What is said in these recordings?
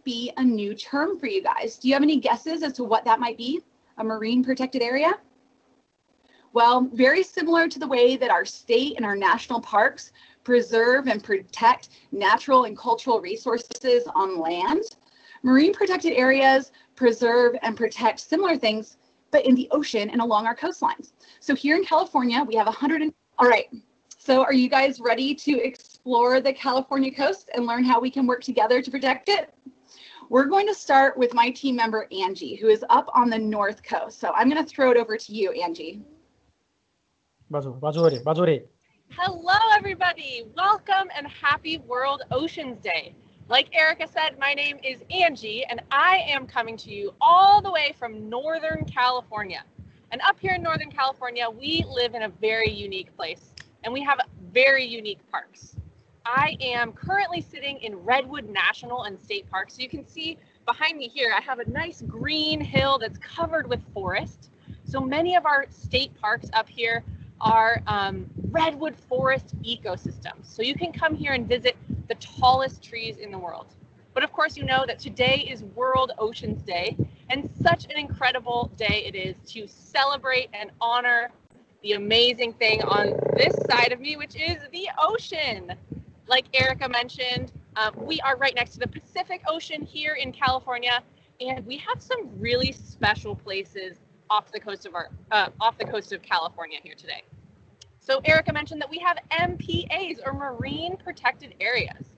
be a new term for you guys. Do you have any guesses as to what that might be? A marine protected area? Well, very similar to the way that our state and our national parks preserve and protect natural and cultural resources on land, marine protected areas preserve and protect similar things, but in the ocean and along our coastlines. So here in California, we have all right. So are you guys ready to explore the California coast and learn how we can work together to protect it? We're going to start with my team member, Angie, who is up on the North Coast. So I'm going to throw it over to you, Angie. Hello, everybody. Welcome and happy World Oceans Day. Like Erica said, my name is Angie, and I am coming to you all the way from Northern California. And up here in Northern California, we live in a very unique place, and we have very unique parks. I am currently sitting in Redwood National and State Park. So you can see behind me here, I have a nice green hill that's covered with forest. So many of our state parks up here are redwood forest ecosystems. So you can come here and visit the tallest trees in the world. But of course, you know that today is World Oceans Day, and such an incredible day it is to celebrate and honor the amazing thing on this side of me, which is the ocean. Like Erica mentioned, we are right next to the Pacific Ocean here in California, and we have some really special places off the coast of California here today. So Erica mentioned that we have MPAs, or marine protected areas.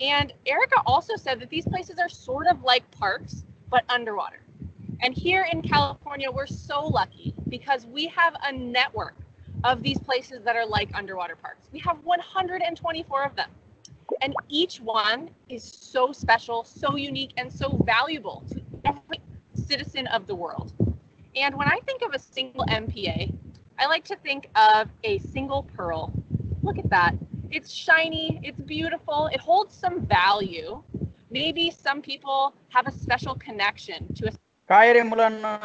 And Erica also said that these places are sort of like parks, but underwater. And here in California, we're so lucky because we have a network of these places that are like underwater parks. We have 124 of them. And each one is so special, so unique, and so valuable to every citizen of the world. And when I think of a single MPA, I like to think of a single pearl. Look at that. It's shiny, it's beautiful, it holds some value. Maybe some people have a special connection to a... काय रे मुलांना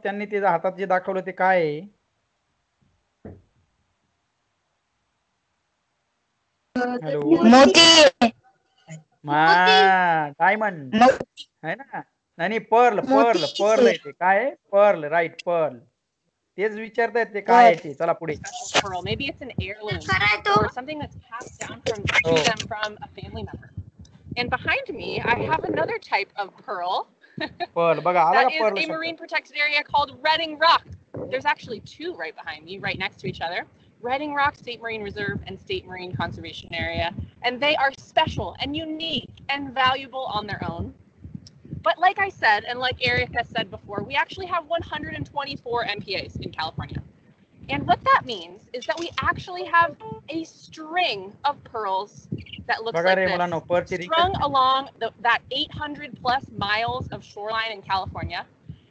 त्यांनी त्याच्या हातात जे दाखवलं ते काय आहे? हॅलो मोती डायमंड है ना? नाही पर्ल आहे ते काय? Pearl right pearl. तेच विचारतायत ते काय आहे ते. चला पुढे. Pearl. Maybe it's an heirloom or something that's passed down to them from a family member. And behind me, I have another type of pearl. Pearl, बघा आला that का pearl is a marine protected area called Redding Rock. There's actually two right behind me, right next to each other. Redding Rock State Marine Reserve and State Marine Conservation Area. And they are special and unique and valuable on their own. But like I said, and like Erica said before, we actually have 124 MPAs in California. And what that means is that we actually have a string of pearls that looks like this, strung along that 800 plus miles of shoreline in California.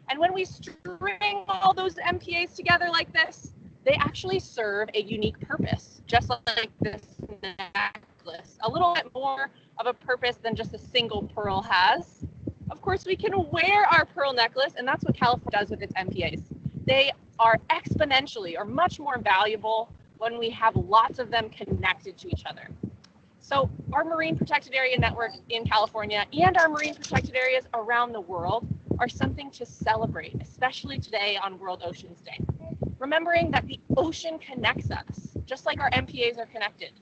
And when we string all those MPAs together like this, they actually serve a unique purpose, just like this necklace. A little bit more of a purpose than just a single pearl has. Of course, we can wear our pearl necklace, and that's what California does with its MPAs. They are exponentially or much more valuable when we have lots of them connected to each other. So our Marine Protected Area Network in California and our marine protected areas around the world are something to celebrate, especially today on World Oceans Day. Remembering that the ocean connects us, just like our MPAs are connected,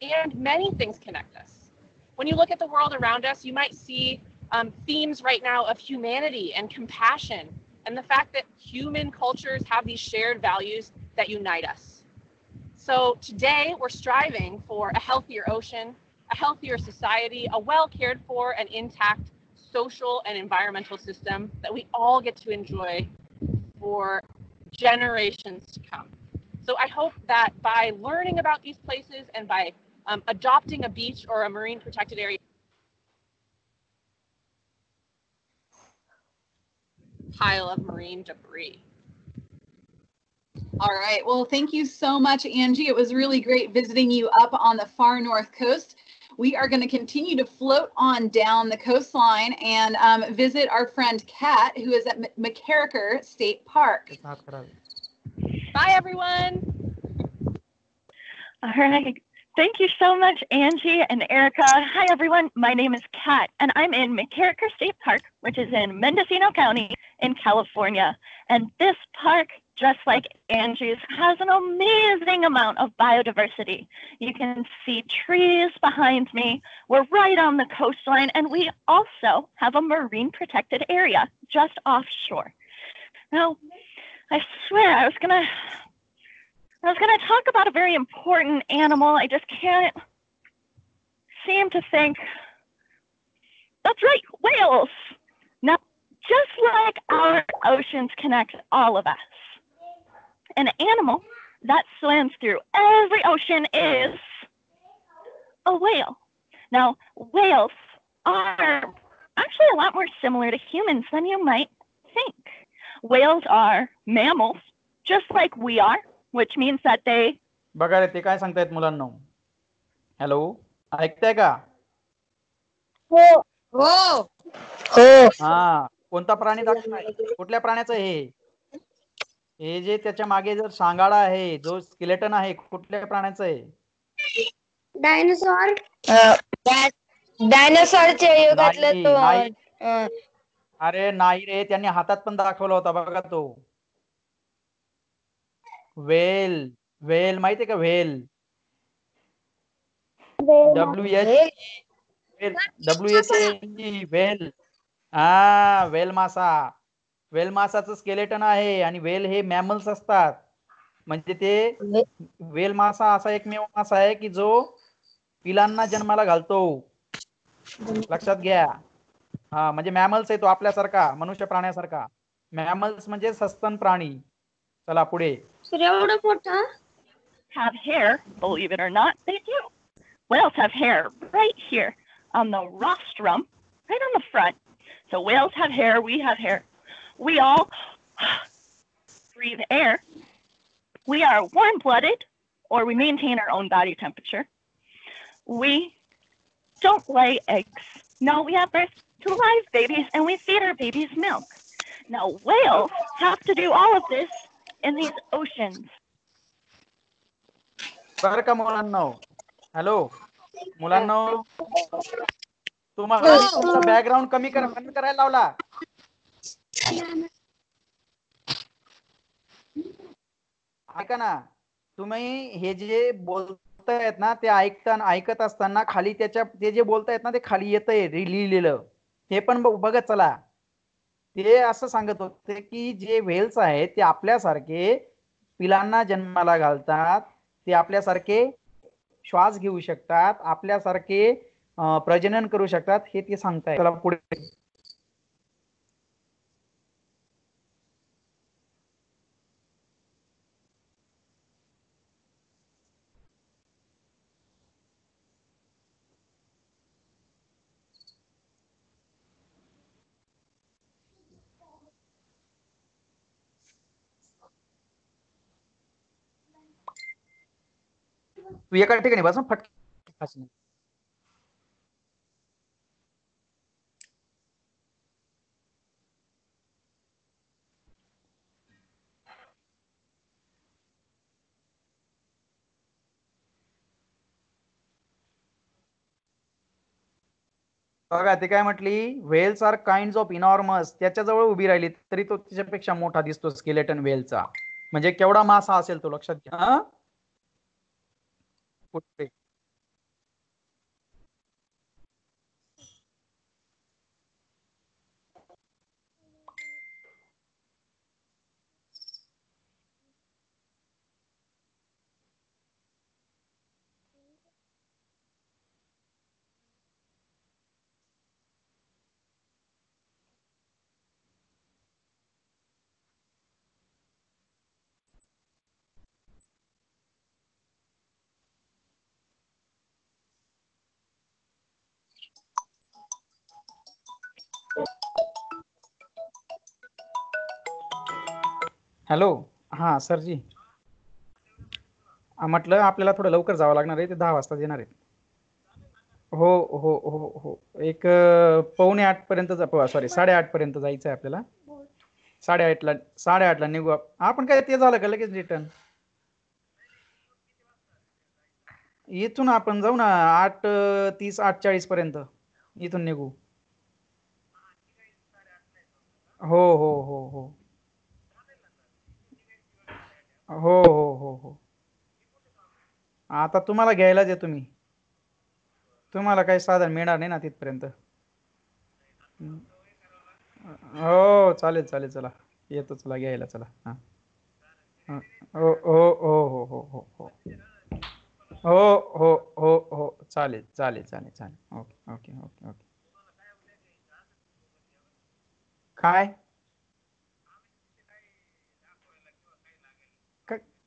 and many things connect us. When you look at the world around us, you might see themes right now of humanity and compassion, and the fact that human cultures have these shared values that unite us. So today we're striving for a healthier ocean, a healthier society, a well cared for and intact social and environmental system that we all get to enjoy for generations to come. So I hope that by learning about these places and by adopting a beach or a marine protected area pile of marine debris. All right. Well, thank you so much, Angie. It was really great visiting you up on the far north coast. We are going to continue to float on down the coastline and visit our friend Kat, who is at McCarraker State Park. Bye, everyone. All right. Thank you so much, Angie and Erica. Hi, everyone. My name is Kat, and I'm in McCarricker State Park, which is in Mendocino County in California. And this park, just like Angie's, has an amazing amount of biodiversity. You can see trees behind me. We're right on the coastline, and we also have a marine protected area just offshore. Now, I swear I was gonna talk about a very important animal. I just can't seem to think. That's right, whales. Now, just like our oceans connect all of us, an animal that swims through every ocean is a whale. Now, whales are actually a lot more similar to humans than you might think. Whales are mammals, just like we are, which means that they... बघा रे ते काय सांगतायत मुलांना. Hello, ऐकताय का? हो हो हो. हा, कोणता प्राणी दाखवताय? कुठल्या प्राण्याचं हे जे त्याच्या मागे जर सांगाडा आहे, जो स्केलेटन आहे, कुठल्या प्राण्याचं आहे? डायनासॉर. डायनासॉरच्या युगातला नाही, तो. नाही. अरे नाही रे, त्यांनी हातात पण दाखवला होता बघा तो. व्हेल. व्हेल माहितीये का? व्हेल. WH whale. हा, व्हेल मासा. व्हेल मासाचं स्केलेटन आहे आणि व्हेल हे मॅमल्स असतात. म्हणजे ते व्हेल मासा असा एकमेव मासा आहे की जो पिलांना जन्माला घालतो. लक्षात घ्या. हा, म्हणजे मॅमल्स आहे तो आपल्यासारखा, मनुष्य प्राण्यासारखा. मॅमल्स म्हणजे सस्तन प्राणी. चला पुढे. एवढा मोठा. have hair, believe it or not, they do. Whales have hair right here on the rostrum, right on the front. So whales have hair, we have hair. We all breathe air. We are warm-blooded, or we maintain our own body temperature. We don't lay eggs. No, we have birth to live babies, and we feed our babies milk. Now, whales have to do all of this in these oceans. बरं का मुलांना? Hello मुलांना, तुम्हाला तुमचा background कमी बंद करायला लावला. ऐका ना, तुम्ही हे जे बोलतायत ना, ते ऐकत असताना खाली ते जे बोलतायत ना, ते खाली येतंय लिहिलेलं, ते पण बघत चला. ते असं सांगत होते की जे व्हेल्स आहेत ते आपल्यासारखे पिलांना जन्माला घालतात, ते आपल्यासारखे श्वास घेऊ शकतात, आपल्यासारखे प्रजनन करू शकतात, हे ते सांगताय. चला पुढे. तू एका ठिकाणी बस फटके. बघा ते काय म्हटली, whales are kind of enormous. त्याच्याजवळ उभी राहिली तरी तो त्याच्यापेक्षा मोठा दिसतो स्केलेटन व्हेलचा. म्हणजे केवढा मासा असेल तो, लक्षात घ्या. पुढे. हॅलो. हा सरजी, म्हटलं आपल्याला थोडं लवकर जावं लागणार आहे, ते 10 वाजता येणार आहे. हो हो हो हो, एक 7:45 पर्यंत, सॉरी 8:30 पर्यंत जायचं आहे आपल्याला. 8:30ला निघू आपण. काय ते झालं का लगेच रिटर्न? इथून आपण जाऊ ना 8:30 8:40 पर्यंत इथून निघू. हो हो हो हो हो हो हो हो. आता तुम्हाला घ्यायलाच येतो मी. तुम्हाला काही साधन मिळणार नाही ना तिथपर्यंत. हो चालेल चालेल चला येतो चला घ्यायला चला. हा हो हो हो हो हो हो हो हो हो हो हो चालेल चालेल चालेल चालेल ओके ओके ओके ओके. काय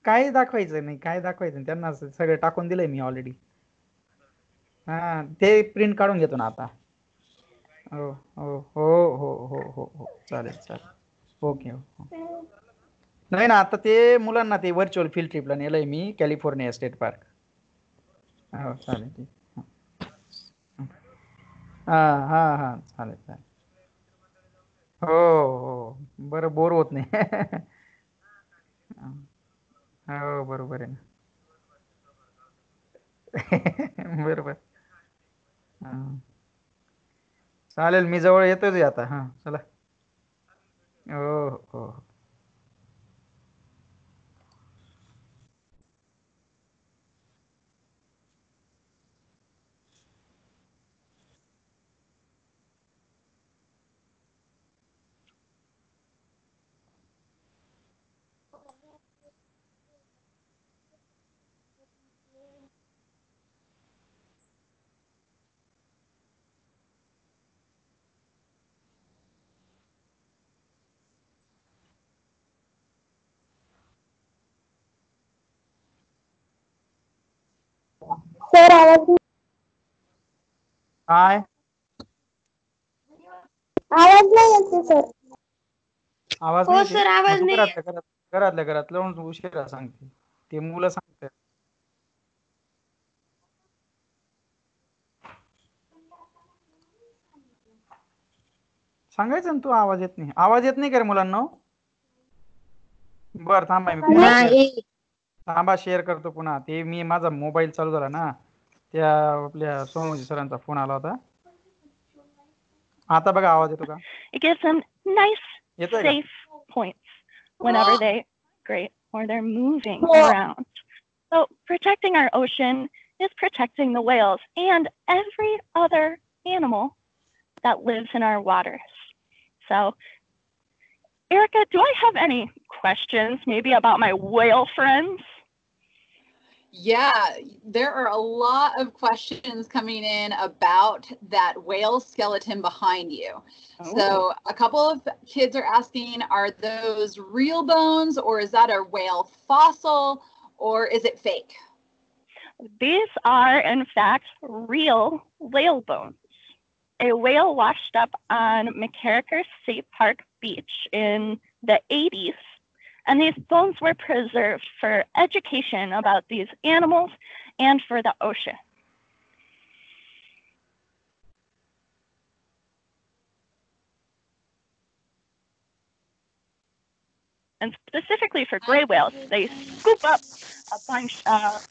काय दाखवायचं नाही काय दाखवायचं नाही त्यांना सगळं टाकून दिलंय मी ऑलरेडी. हा ते प्रिंट काढून घेतो ना आता. हो हो हो हो हो हो हो चालेल चालेल ओके हो. नाही ना आता ते मुलांना ते व्हर्च्युअल फील्ड ट्रिपला नेलंय मी कॅलिफोर्निया स्टेट पार्क. हो चालेल ठीक. हा हा हा चालेल चालेल. हो हो बरं बोर होत नाही. हो बरोबर आहे ना. बरोबर. हा. चालेल मी जवळ येतोच आता हा चला. हो हो. सर आवाज काय आवाज नाही येते सर. आवाज नाही हो येते सर मग आवाज तू नाही. घरातल्या घरात लावून उशिरा सांगते ते मुलं सांगतात. सांगायचं ना तू आवाज येत नाही का रे मुलांना. बरं थांबा मी पुन्हा शेअर नाही. थांबा शेअर करतो पुन्हा ते मी माझा मोबाईल चालू झाला ना त्या आपल्या सोमवंशी सरांचा फोन आला होता. आता बघा आवाज येतो का. It gives them nice, येतोय का. safe points whenever they migrate or they're moving हो. around. So protecting our ocean is protecting the whales and every other animal that lives in our waters. So, Erica, do I have any questions maybe about my whale friends? Yeah, there are a lot of questions coming in about that whale skeleton behind you. So a couple of kids are asking, are those real bones or is that a whale fossil or is it fake? These are, in fact, real whale bones. A whale washed up on McCarraker State Park Beach in the 80s, and these bones were preserved for education about these animals and for the ocean. And specifically for gray whales, they scoop up a bunch of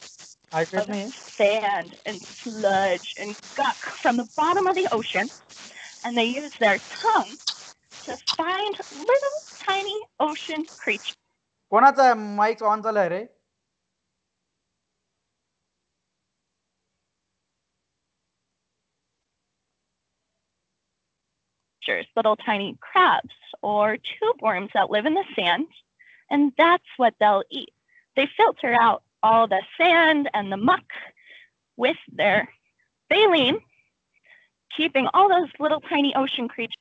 sand and sludge and gunk from the bottom of the ocean, and they use their tongue to find little tiny ocean creatures. कोणाचा mike on झालाय रे. Little tiny crabs or tube worms that live in the sand, and that's what they'll eat. They filter out all the sand and the muck with their baleen, keeping all those little tiny ocean creatures.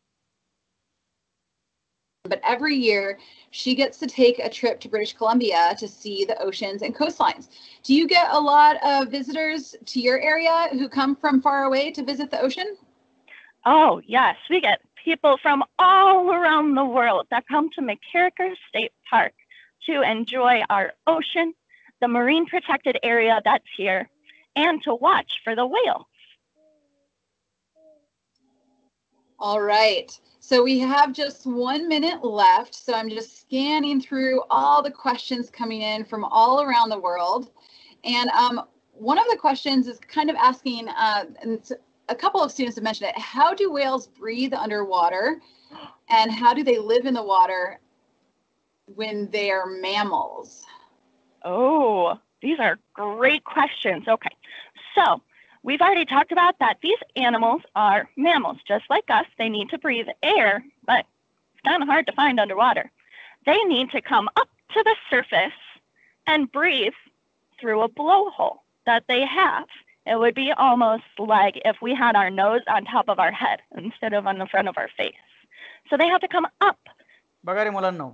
But every year she gets to take a trip to British Columbia to see the oceans and coastlines. Do you get a lot of visitors to your area who come from far away to visit the ocean? Oh, yes. We get people from all around the world that come to McCarraker State Park to enjoy our ocean, the marine protected area that's here, and to watch for the whales. All right. So we have just 1 minute left. So I'm just scanning through all the questions coming in from all around the world. And one of the questions is kind of asking, and a couple of students have mentioned it, how do whales breathe underwater and how do they live in the water when they are mammals? Oh, these are great questions. Okay, so we've already talked about that these animals are mammals, just like us. They need to breathe air, but it's kind of hard to find underwater. They need to come up to the surface and breathe through a blowhole that they have. It would be almost like if we had our nose on top of our head instead of on the front of our face. So they have to come up. बघा रे मुलांनो,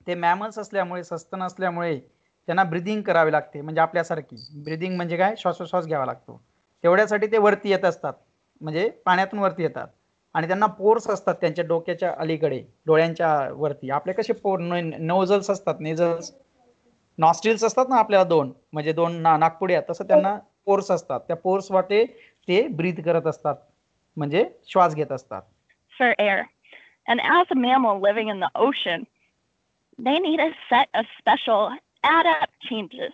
ते mammals असल्यामुळे, सस्तन असल्यामुळे त्यांना breathing करावी लागते. म्हणजे आपल्यासारखी ब्रीदिंग म्हणजे काय, श्वासोश्वास घ्यावा लागतो. तेवढ्यासाठी ते वरती येत असतात, म्हणजे पाण्यातून वरती येतात. आणि त्यांना पोर्स असतात त्यांच्या डोक्याच्या अलीकडे, डोळ्यांच्या वरती. आपले कसे पोर नोझल्स असतात, नेझल्स, नॉस्ट्रिल्स असतात ना आपल्याला दोन, म्हणजे दोन नाकपुड्या, तसं त्यांना पोर्स असतात. त्या पोर्स वाटे ते ब्रीथ करत असतात, म्हणजे श्वास घेत असतात. For air. And as a mammal living in the ocean, they need a set of special adaptations,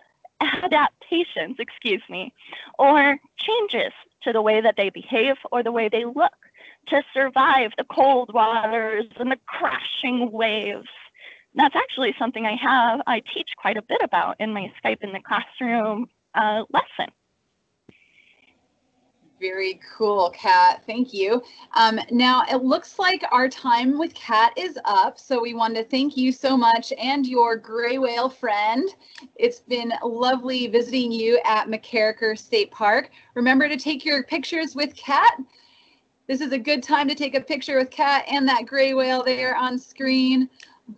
or changes to the way that they behave or the way they look to survive the cold waters and the crashing waves. That's actually something I teach quite a bit about in my Skype in the Classroom lesson. Very cool, Kat. Thank you. Now, it looks like our time with Kat is up, so we want to thank you so much and your gray whale friend. It's been lovely visiting you at McCarraker State Park. Remember to take your pictures with Kat. This is a good time to take a picture with Kat and that gray whale there on screen.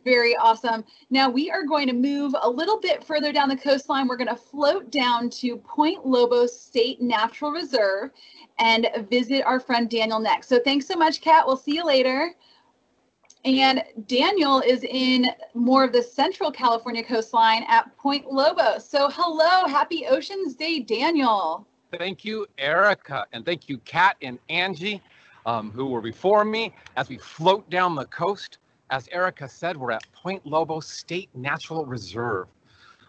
Very awesome. Now we are going to move a little bit further down the coastline. We're going to float down to Point Lobos State Natural Reserve and visit our friend Daniel next. So thanks so much, Kat. We'll see you later. And Daniel is in more of the Central California coastline at Point Lobos. So hello, happy Oceans Day, Daniel. Thank you, Erica, and thank you, Kat and Angie, who were before me as we float down the coast. As Erica said, we're at Point Lobos State Natural Reserve.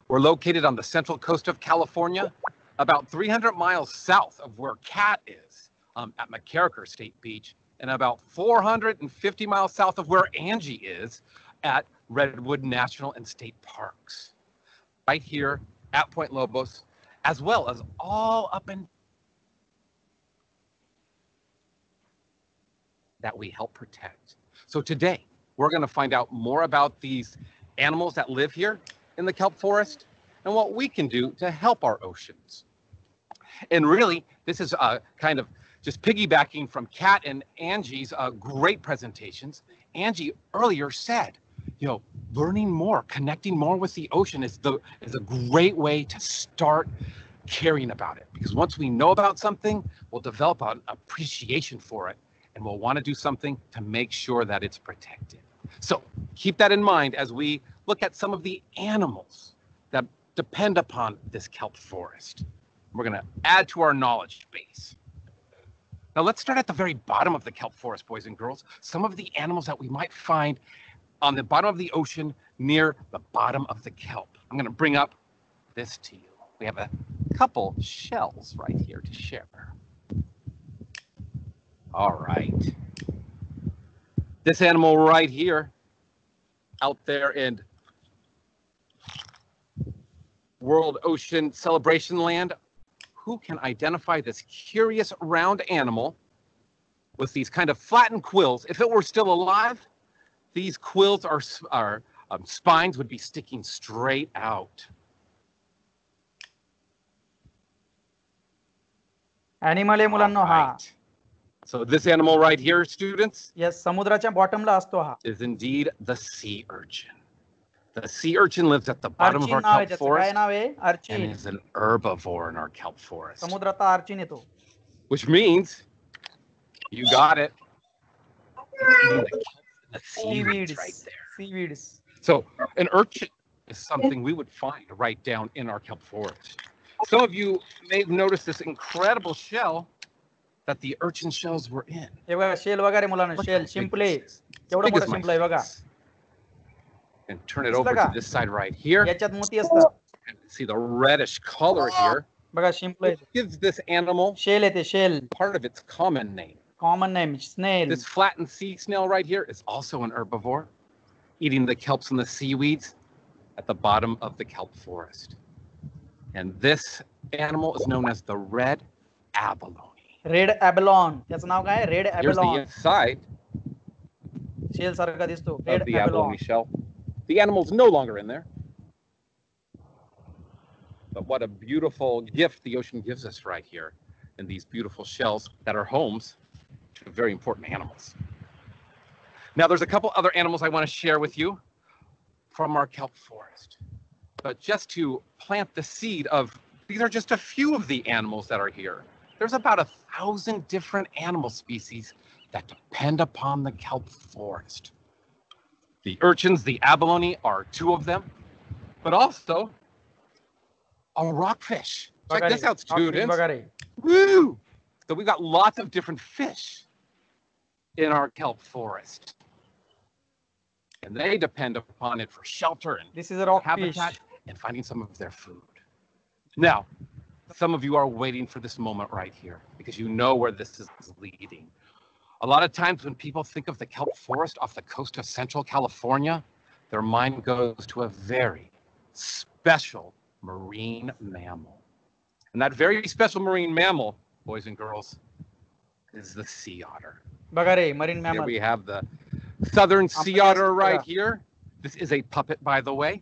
We're located on the central coast of California, about 300 miles south of where Kat is at McCarraker State Beach, and about 450 miles south of where Angie is at Redwood National and State Parks. Right here at Point Lobos, as well as all up in that we help protect. So today, we're going to find out more about these animals that live here in the kelp forest and what we can do to help our oceans. And really, this is kind of just piggybacking from Kat and Angie's great presentations. Angie earlier said, learning more, connecting more with the ocean is a great way to start caring about it. Because once we know about something, we'll develop an appreciation for it. And we'll want to do something to make sure that it's protected. So keep that in mind as we look at some of the animals that depend upon this kelp forest. We're going to add to our knowledge base. Now let's start at the very bottom of the kelp forest, boys and girls. Some of the animals that we might find on the bottom of the ocean near the bottom of the kelp. I'm going to bring up this to you. We have a couple shells right here to share. All right. This animal right here, out there in World Ocean Celebration Land, who can identify this curious round animal with these kind of flattened quills? If it were still alive, these quills are spines would be sticking straight out. Animal आहे मुलांनो हा. So this animal right here, students, yes, समुद्राच्या बॉटमला असतो हा. is indeed the sea urchin. The sea urchin lives at the bottom of our kelp forest and is an herbivore in our kelp forest. समुद्रात urchin येतो. Which means, you got it, the seaweeds right there. Seaweeds. So an urchin is something we would find right down in our kelp forest. Some of you may have noticed this incredible shell that the urchin shells were in. हे बघा shell वगैरे मुलांना shell शिंपले केवढा मोठा शिंपला आहे बघा. And turn it over to this side right here. याच्यात मोती असतात. See the reddish color here. बघा शिंपलं which gives this animal shell येते shell part of its common name. Common name snail This flattened sea snail right here is also an herbivore, eating the kelps and the seaweeds at the bottom of the kelp forest. And this animal is known as the red abalone. Red abalone त्याचं नाव काय red Here's the abalone inside shell सारखा दिसतो of red the abalone abalone shell. The animal's no longer in there. But what a beautiful gift the ocean gives us right here in these beautiful shells that are homes to very important animals. Now, there's a couple other animals I want to share with you from our kelp forest. But just to plant the seed of, these are just a few of the animals that are here. There's about 1,000 different animal species that depend upon the kelp forest. The urchins, the abalone are two of them, but also a rockfish. Check this out, students. बघा Woo! So we've got lots of different fish in our kelp forest. And they depend upon it for shelter and This is a rockfish. habitat and finding some of their food. Now, some of you are waiting for this moment right here because you know where this is leading. A lot of times when people think of the kelp forest off the coast of Central California, their mind goes to a very special marine mammal. And that very special marine mammal, boys and girls, is the sea otter. बघा रे marine Here mammal we have the southern sea otter right Yeah. here. This is a puppet, by the way,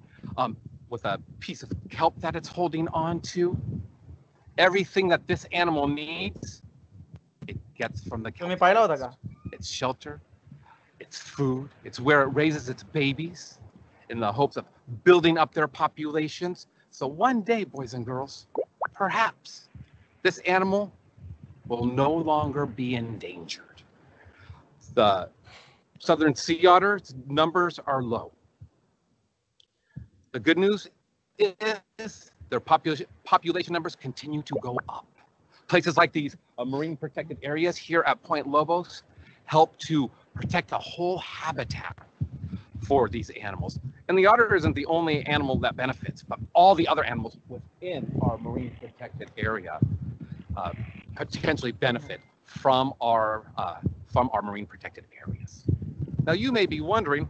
with a piece of kelp that it's holding on to. Everything that this animal needs, it gets from the kelp. तुम्ही पाहिला होता का It's shelter, it's food, it's where it raises its babies in the hopes of building up their populations. So one day, boys and girls, perhaps this animal will no longer be endangered. The southern sea otter's numbers are low. The good news is their population numbers continue to go up. Places like these marine protected areas here at Point Lobos help to protect a whole habitat for these animals. And the otter isn't the only animal that benefits, but all the other animals within our marine protected area potentially benefit from our marine protected areas. Now you may be wondering,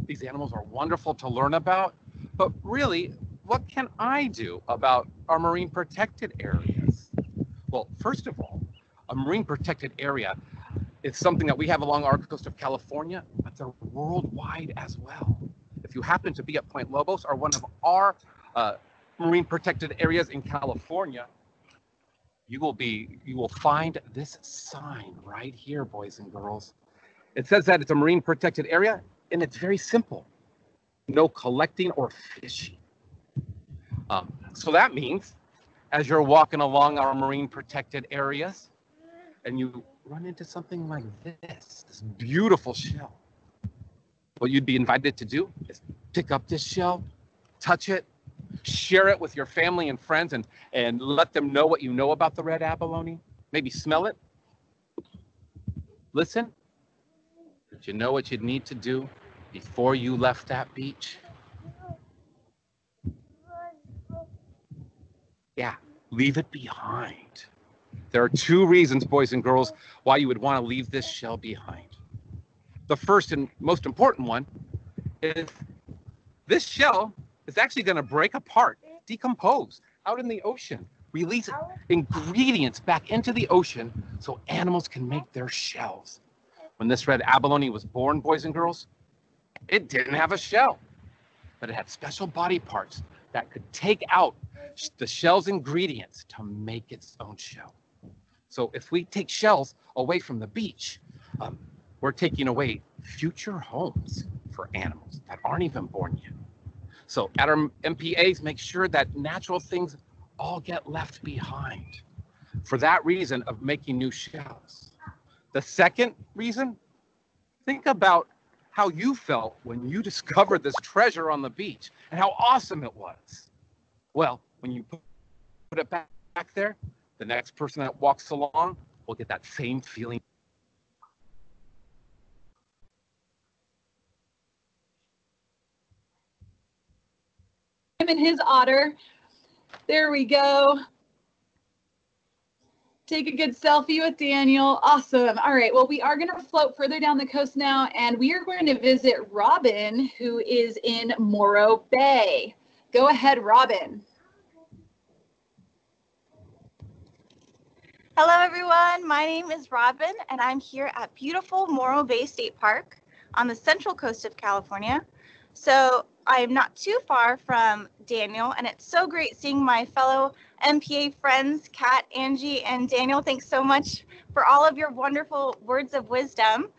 these animals are wonderful to learn about, but really, what can I do about our marine protected areas? Well, first of all, a marine protected area is something that we have along our coast of California, but they're worldwide as well. If you happen to be at Point Lobos or one of our marine protected areas in California, you will find this sign right here, boys and girls. It says that it's a marine protected area, and it's very simple. No collecting or fishing. So that means as you're walking along our marine protected areas and you run into something like this beautiful shell, what you'd be invited to do is pick up this shell, touch it, share it with your family and friends, and let them know what you know about the red abalone. Maybe smell it, listen. Did you know what you'd need to do before you left that beach? Yeah, leave it behind. There are two reasons, boys and girls, why you would want to leave this shell behind. The first and most important one is this shell is actually going to break apart, decompose out in the ocean, release ingredients back into the ocean so animals can make their shells. When this red abalone was born, boys and girls, it didn't have a shell, but it had special body parts that could take out the shell's ingredients to make its own shell. So if we take shells away from the beach, we're taking away future homes for animals that aren't even born yet. So at our MPAs, make sure that natural things all get left behind for that reason of making new shells. The second reason, think about how you felt when you discovered this treasure on the beach and how awesome it was. Well, when you put it back there, the next person that walks along will get that same feeling. Him and his otter There we go. Take a good selfie with Daniel. Awesome. All right. Well, we are going to float further down the coast now, and we are going to visit Robin, who is in Morro Bay. Go ahead, Robin. Hello, everyone. My name is Robin, and I'm here at beautiful Morro Bay State Park on the central coast of California. So I'm not too far from Daniel, and it's so great seeing my fellow MPA friends, Kat, Angie, and Daniel. Thanks so much for all of your wonderful words of wisdom.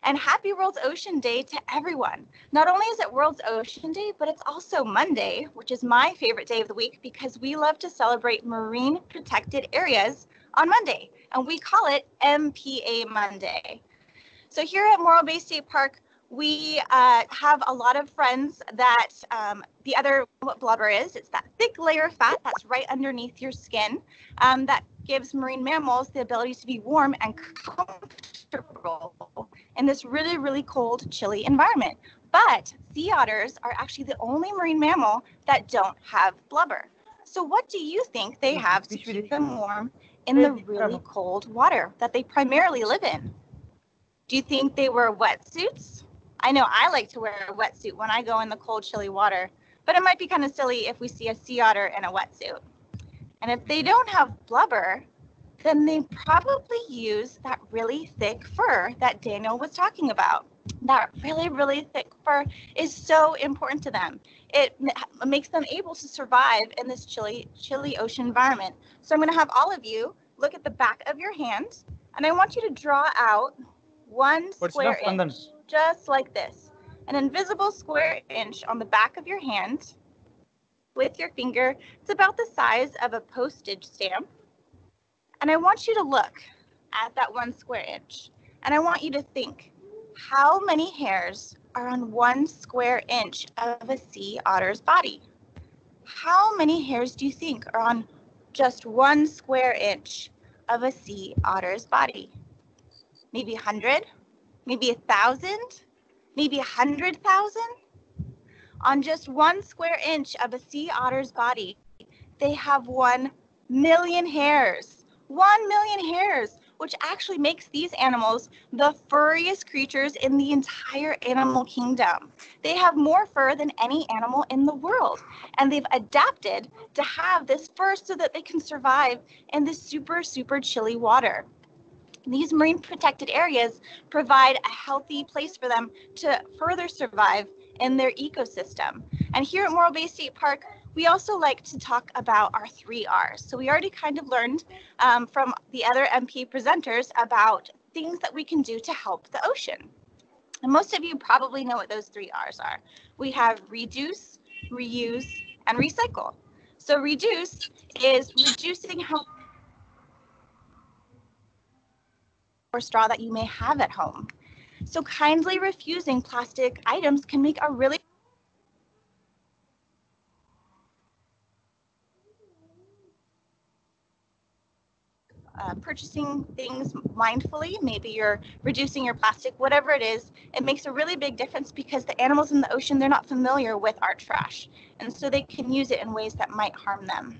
And happy World Ocean Day to everyone. Not only is it World Ocean Day, but it's also Monday, which is my favorite day of the week because we love to celebrate marine protected areas on Monday, and we call it MPA Monday. So here at Morro Bay State Park, we have a lot of friends that what blubber is. It's that thick layer of fat that's right underneath your skin that gives marine mammals the ability to be warm and comfortable in this really, really cold, chilly environment. But sea otters are actually the only marine mammal that don't have blubber. So what do you think they have to keep them warm in the really cold water that they primarily live in? Do you think they wear wetsuits? I know I like to wear a wetsuit when I go in the cold, chilly water, but it might be kind of silly if we see a sea otter in a wetsuit. And if they don't have blubber, then they probably use that really thick fur that Daniel was talking about. That really, really thick fur is so important to them. It makes them able to survive in this chilly ocean environment. So I'm going to have all of you look at the back of your hand, and I want you to draw out 1 square inch, just like this. An invisible square inch on the back of your hand with your finger. It's about the size of a postage stamp. And I want you to look at that 1 square inch. And I want you to think, how many hairs are on 1 square inch of a sea otter's body? How many hairs do you think are on just 1 square inch of a sea otter's body? Maybe 100, maybe 1,000, maybe 100,000? On just 1 square inch of a sea otter's body, they have 1 million hairs. 1 million hairs, which actually makes these animals the furriest creatures in the entire animal kingdom. They have more fur than any animal in the world, and they've adapted to have this fur so that they can survive in this super, super chilly water. These marine protected areas provide a healthy place for them to further survive in their ecosystem. And here at Morro Bay State Park, we also like to talk about our 3 R's. So we already kind of learned from the other MP presenters about things that we can do to help the ocean. And most of you probably know what those 3 R's are. We have reduce, reuse, and recycle. So reduce is reducing how or straw that you may have at home. So kindly refusing plastic items can make a really purchasing things mindfully. Maybe you're reducing your plastic, whatever it is, it makes a really big difference because the animals in the ocean, they're not familiar with our trash. And so they can use it in ways that might harm them.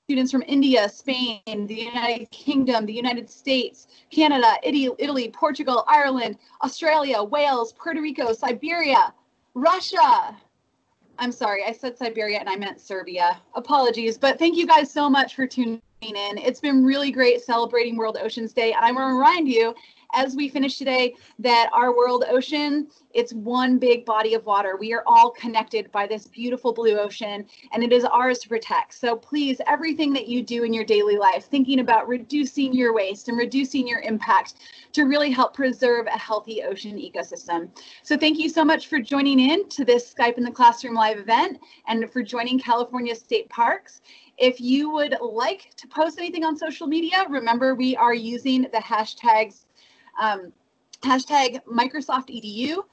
Students from India, Spain, the United Kingdom, the United States, Canada, Italy, Portugal, Ireland, Australia, Wales, Puerto Rico, Siberia, Russia. I'm sorry, I said Siberia and I meant Serbia. Apologies, but thank you guys so much for tuning in. It's been really great celebrating World Oceans Day. And I want to remind you, as we finish today, that our world ocean, it's one big body of water. We are all connected by this beautiful blue ocean, and it is ours to protect. So please, everything that you do in your daily life, thinking about reducing your waste and reducing your impact to really help preserve a healthy ocean ecosystem. So thank you so much for joining in to this Skype in the Classroom live event and for joining California State Parks. If you would like to post anything on social media, remember we are using the hashtag Microsoft EDU.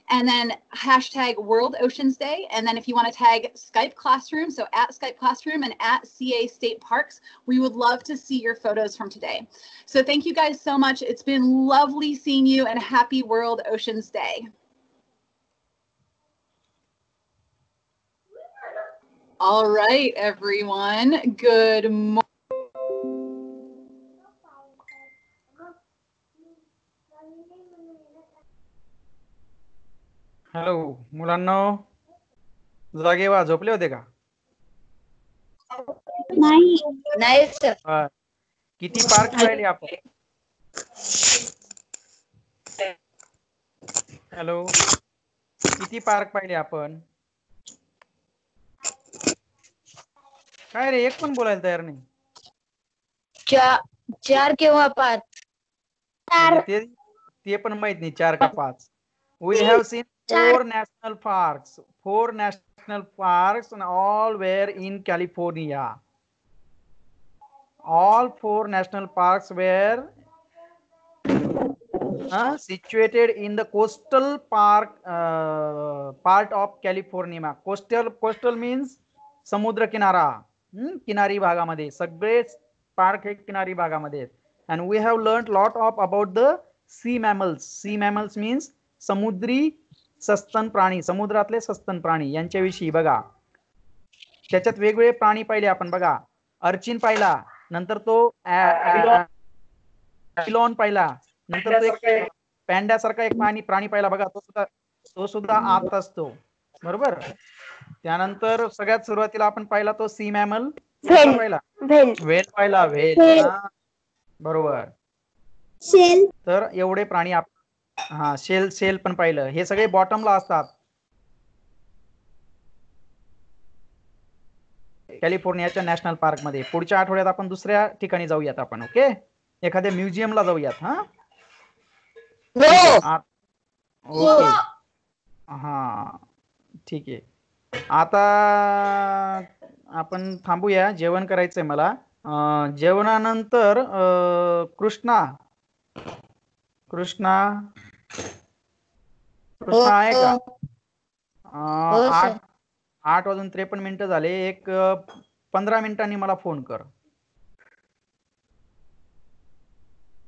and then hashtag World Oceans Day. And then if you want to tag Skype Classroom, so at Skype Classroom and at CA State Parks, we would love to see your photos from today. So thank you guys so much. It's been lovely seeing you, and happy World Oceans Day. All right, everyone. Good morning. Hello मुलांनो, जागे व्हा. झोपले होते का? नाही sir. किती park पाहिले आपण? हॅलो, किती पार्क पाहिले आपण? काय रे, एक पण बोलायला तयार नाही. चार किंवा 5. म्हणजे ते पण माहित नाही 4 का 5. We have seen 4 national parks. 4 national parks and all were in California. All 4 national parks were situated in the coastal part of California. Coastal means समुद्र किनारा. किनारी भागामध्ये सगळे पार्क हे किनारी भागामध्ये आहेत. And we have learned lot of about the sea mammals. Sea mammals means समुद्री सस्तन प्राणी, समुद्रातले सस्तन प्राणी यांच्याविषयी बघा. त्याच्यात वेगवेगळे प्राणी पाहिले आपण बघा. अर्चिन पाहिला, नंतर तो एलॉन पाहिला, नंतर तो एक पॅन्डासारखा एक प्राणी पाहिला बघा. तो सुद्धा आत असतो, बरोबर. त्यानंतर सगळ्यात सुरुवातीला आपण पाहिला तो सी मॅमल पाहिला, व्हेल पाहिला, व्हेल. बरोबर. तर एवढे प्राणी शेल पण पाहिलं. हे सगळे बॉटमला असतात कॅलिफोर्नियाच्या नॅशनल पार्क मध्ये. पुढच्या आठवड्यात आपण दुसऱ्या ठिकाणी जाऊयात आपण. ओके, एखाद्या म्युझियमला जाऊयात. ओके, हा ठीक आहे. आता आपण थांबूया, जेवण करायचंय मला. जेवणानंतर कृष्णा आहे का? 8:53 झाले. एक 15 मिनिटांनी मला फोन कर.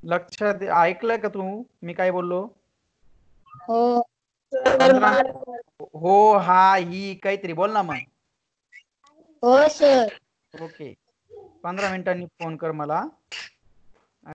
लक्षात ऐकलं का तू मी काय बोललो? हो. हो, हा, ही काहीतरी बोल ना मग. हो सर. ओके, 15 मिनिटांनी फोन कर मला.